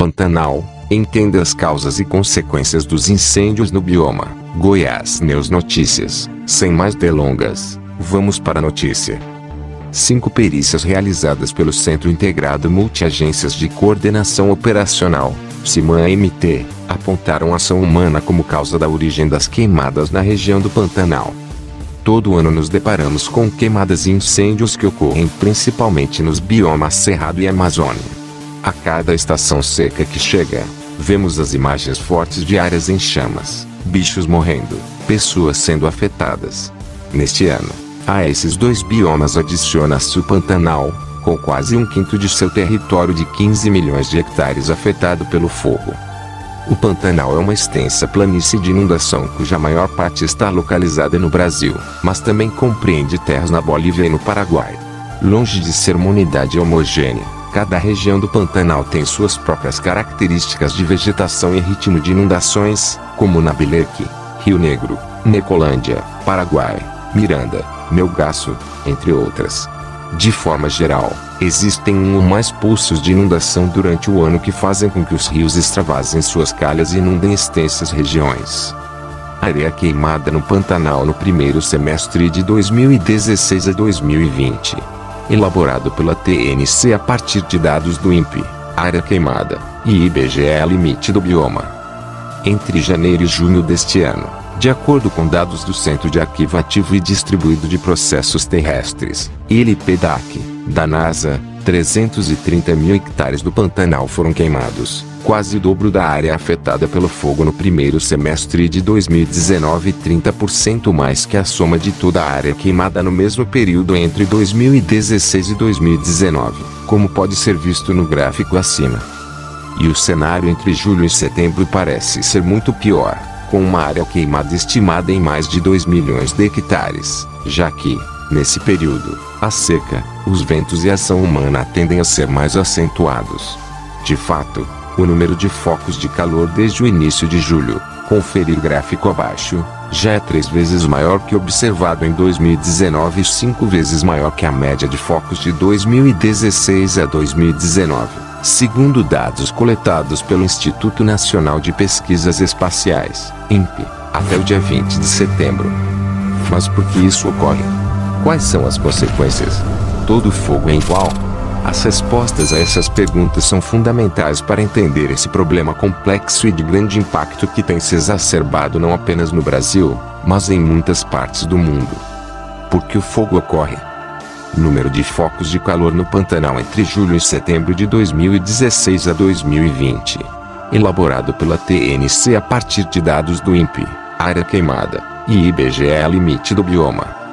Pantanal, entenda as causas e consequências dos incêndios no bioma. Goiás News Notícias. Sem mais delongas, vamos para a notícia. 5 perícias realizadas pelo Centro Integrado Multiagências de Coordenação Operacional, CIMAM-MT, apontaram ação humana como causa da origem das queimadas na região do Pantanal. Todo ano nos deparamos com queimadas e incêndios que ocorrem principalmente nos biomas Cerrado e Amazônia. A cada estação seca que chega, vemos as imagens fortes de áreas em chamas, bichos morrendo, pessoas sendo afetadas. Neste ano, a esses 2 biomas adiciona-se o Pantanal, com quase 1/5 de seu território de 15 milhões de hectares afetado pelo fogo. O Pantanal é uma extensa planície de inundação cuja maior parte está localizada no Brasil, mas também compreende terras na Bolívia e no Paraguai. Longe de ser uma unidade homogênea, cada região do Pantanal tem suas próprias características de vegetação e ritmo de inundações, como Nabileque, Rio Negro, Necolândia, Paraguai, Miranda, Melgaço, entre outras. De forma geral, existem um ou mais pulsos de inundação durante o ano que fazem com que os rios extravasem suas calhas e inundem extensas regiões. Área queimada no Pantanal no primeiro semestre de 2016 a 2020. Elaborado pela TNC a partir de dados do INPE, Área Queimada, e IBGE Limite do Bioma. Entre janeiro e junho deste ano, de acordo com dados do Centro de Arquivo Ativo e Distribuído de Processos Terrestres, ILPDAC, da NASA, 330 mil hectares do Pantanal foram queimados, quase o dobro da área afetada pelo fogo no primeiro semestre de 2019 e 30% mais que a soma de toda a área queimada no mesmo período entre 2016 e 2019, como pode ser visto no gráfico acima. E o cenário entre julho e setembro parece ser muito pior, com uma área queimada estimada em mais de 2 milhões de hectares, já que, nesse período, a seca, os ventos e a ação humana tendem a ser mais acentuados. De fato, o número de focos de calor desde o início de julho, conferir gráfico abaixo, já é 3 vezes maior que o observado em 2019 e 5 vezes maior que a média de focos de 2016 a 2019, segundo dados coletados pelo Instituto Nacional de Pesquisas Espaciais, INPE, até o dia 20 de setembro. Mas por que isso ocorre? Quais são as consequências? Todo fogo é igual? As respostas a essas perguntas são fundamentais para entender esse problema complexo e de grande impacto que tem se exacerbado não apenas no Brasil, mas em muitas partes do mundo. Por que o fogo ocorre? Número de focos de calor no Pantanal entre julho e setembro de 2016 a 2020. Elaborado pela TNC a partir de dados do INPE, Área Queimada, e IBGE Limite do Bioma.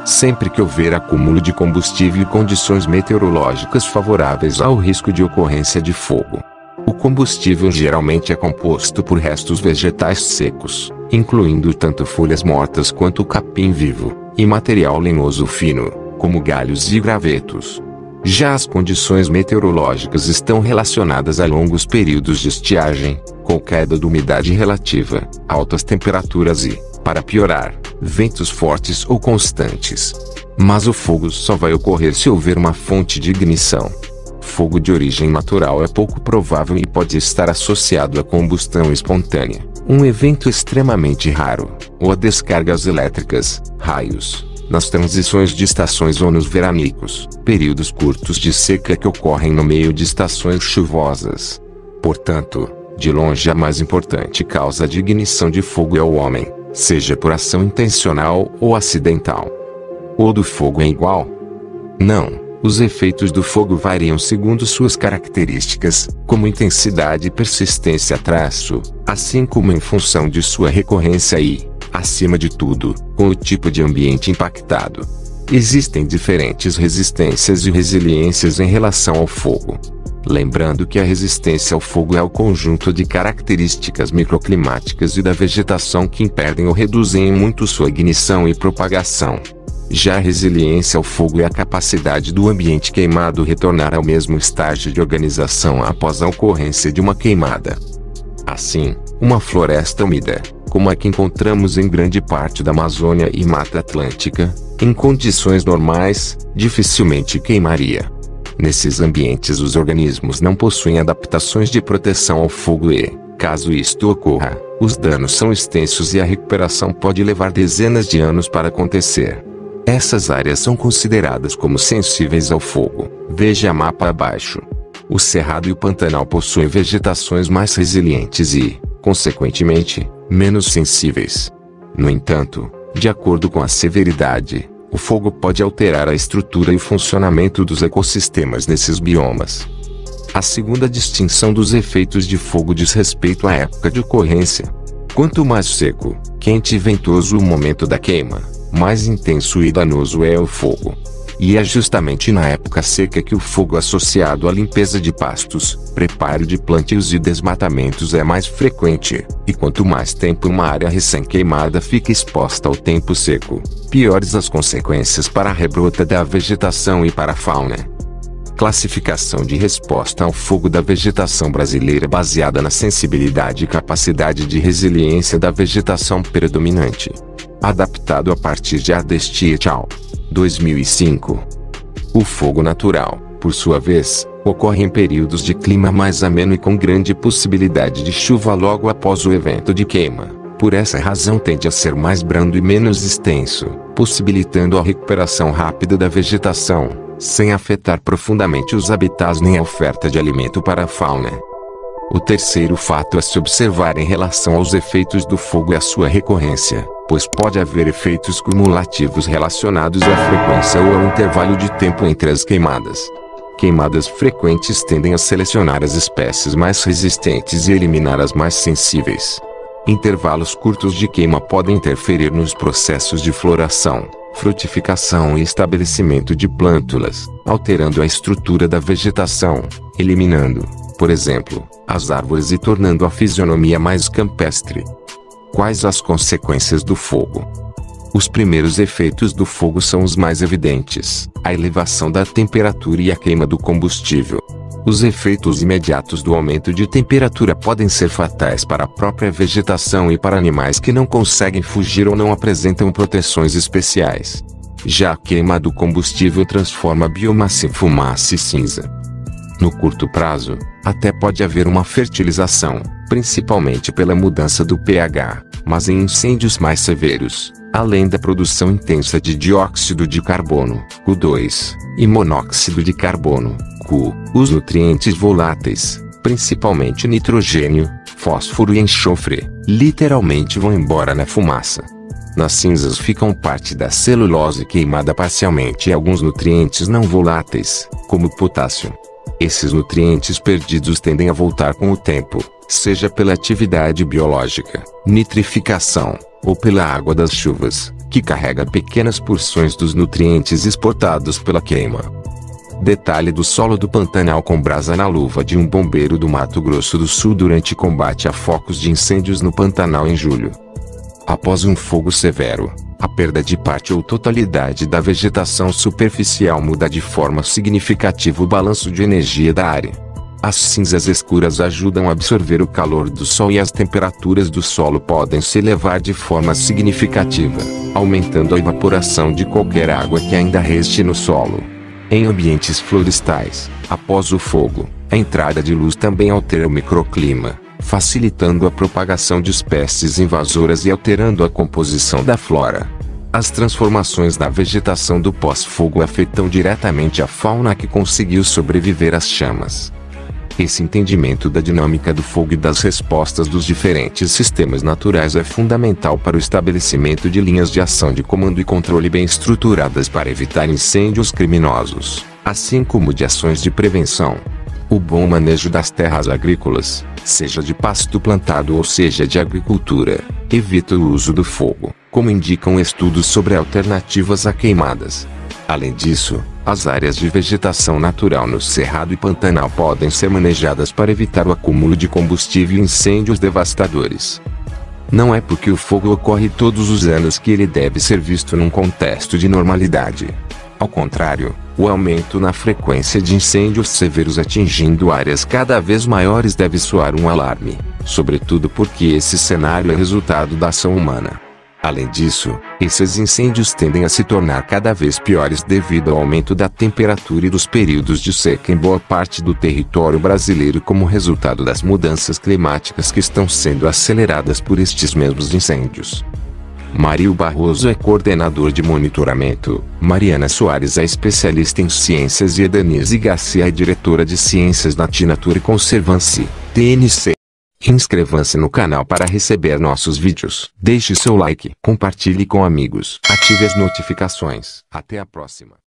Sempre que houver acúmulo de combustível e condições meteorológicas favoráveis ao risco de ocorrência de fogo. O combustível geralmente é composto por restos vegetais secos, incluindo tanto folhas mortas quanto capim vivo, e material lenhoso fino, como galhos e gravetos. Já as condições meteorológicas estão relacionadas a longos períodos de estiagem, com queda de umidade relativa, altas temperaturas e, para piorar, ventos fortes ou constantes. Mas o fogo só vai ocorrer se houver uma fonte de ignição. Fogo de origem natural é pouco provável e pode estar associado à combustão espontânea, um evento extremamente raro, ou a descargas elétricas, raios, nas transições de estações ou nos veranicos, períodos curtos de seca que ocorrem no meio de estações chuvosas. Portanto, de longe a mais importante causa de ignição de fogo é o homem, seja por ação intencional ou acidental. O do fogo é igual? Não, os efeitos do fogo variam segundo suas características, como intensidade e persistência assim como em função de sua recorrência e, acima de tudo, com o tipo de ambiente impactado. Existem diferentes resistências e resiliências em relação ao fogo. Lembrando que a resistência ao fogo é o conjunto de características microclimáticas e da vegetação que impedem ou reduzem muito sua ignição e propagação. Já a resiliência ao fogo é a capacidade do ambiente queimado retornar ao mesmo estágio de organização após a ocorrência de uma queimada. Assim, uma floresta úmida, como a que encontramos em grande parte da Amazônia e Mata Atlântica, em condições normais, dificilmente queimaria. Nesses ambientes os organismos não possuem adaptações de proteção ao fogo e, caso isto ocorra, os danos são extensos e a recuperação pode levar dezenas de anos para acontecer. Essas áreas são consideradas como sensíveis ao fogo. Veja mapa abaixo. O Cerrado e o Pantanal possuem vegetações mais resilientes e, consequentemente, menos sensíveis. No entanto, de acordo com a severidade, o fogo pode alterar a estrutura e o funcionamento dos ecossistemas nesses biomas. A segunda distinção dos efeitos de fogo diz respeito à época de ocorrência. Quanto mais seco, quente e ventoso o momento da queima, mais intenso e danoso é o fogo. E é justamente na época seca que o fogo associado à limpeza de pastos, preparo de plantios e desmatamentos é mais frequente, e quanto mais tempo uma área recém-queimada fica exposta ao tempo seco, piores as consequências para a rebrota da vegetação e para a fauna. Classificação de resposta ao fogo da vegetação brasileira baseada na sensibilidade e capacidade de resiliência da vegetação predominante. Adaptado a partir de Ardesti et al. 2005. O fogo natural, por sua vez, ocorre em períodos de clima mais ameno e com grande possibilidade de chuva logo após o evento de queima. Por essa razão tende a ser mais brando e menos extenso, possibilitando a recuperação rápida da vegetação, sem afetar profundamente os habitats nem a oferta de alimento para a fauna. O terceiro fato a se observar em relação aos efeitos do fogo é a sua recorrência, pois pode haver efeitos cumulativos relacionados à frequência ou ao intervalo de tempo entre as queimadas. Queimadas frequentes tendem a selecionar as espécies mais resistentes e eliminar as mais sensíveis. Intervalos curtos de queima podem interferir nos processos de floração, frutificação e estabelecimento de plântulas, alterando a estrutura da vegetação, eliminando, por exemplo, as árvores e tornando a fisionomia mais campestre. Quais as consequências do fogo? Os primeiros efeitos do fogo são os mais evidentes: a elevação da temperatura e a queima do combustível. Os efeitos imediatos do aumento de temperatura podem ser fatais para a própria vegetação e para animais que não conseguem fugir ou não apresentam proteções especiais. Já a queima do combustível transforma a biomassa em fumaça e cinza. No curto prazo, até pode haver uma fertilização, principalmente pela mudança do pH, mas em incêndios mais severos, além da produção intensa de dióxido de carbono, Q2, e monóxido de carbono, Q, os nutrientes voláteis, principalmente nitrogênio, fósforo e enxofre, literalmente vão embora na fumaça. Nas cinzas ficam parte da celulose queimada parcialmente e alguns nutrientes não voláteis, como potássio. Esses nutrientes perdidos tendem a voltar com o tempo, seja pela atividade biológica, nitrificação, ou pela água das chuvas, que carrega pequenas porções dos nutrientes exportados pela queima. Detalhe do solo do Pantanal com brasa na luva de um bombeiro do Mato Grosso do Sul durante combate a focos de incêndios no Pantanal em julho. Após um fogo severo, a perda de parte ou totalidade da vegetação superficial muda de forma significativa o balanço de energia da área. As cinzas escuras ajudam a absorver o calor do sol e as temperaturas do solo podem se elevar de forma significativa, aumentando a evaporação de qualquer água que ainda reste no solo. Em ambientes florestais, após o fogo, a entrada de luz também altera o microclima, facilitando a propagação de espécies invasoras e alterando a composição da flora. As transformações na vegetação do pós-fogo afetam diretamente a fauna que conseguiu sobreviver às chamas. Esse entendimento da dinâmica do fogo e das respostas dos diferentes sistemas naturais é fundamental para o estabelecimento de linhas de ação de comando e controle bem estruturadas para evitar incêndios criminosos, assim como de ações de prevenção. O bom manejo das terras agrícolas, seja de pasto plantado ou seja de agricultura, evita o uso do fogo, como indicam estudos sobre alternativas a queimadas. Além disso, as áreas de vegetação natural no Cerrado e Pantanal podem ser manejadas para evitar o acúmulo de combustível e incêndios devastadores. Não é porque o fogo ocorre todos os anos que ele deve ser visto num contexto de normalidade. Ao contrário, o aumento na frequência de incêndios severos atingindo áreas cada vez maiores deve soar um alarme, sobretudo porque esse cenário é resultado da ação humana. Além disso, esses incêndios tendem a se tornar cada vez piores devido ao aumento da temperatura e dos períodos de seca em boa parte do território brasileiro como resultado das mudanças climáticas que estão sendo aceleradas por estes mesmos incêndios. Mario Barroso é coordenador de monitoramento, Mariana Soares é especialista em ciências e Denise Garcia é diretora de ciências na Nature Conservancy, TNC. Inscreva-se no canal para receber nossos vídeos. Deixe seu like, compartilhe com amigos, ative as notificações. Até a próxima.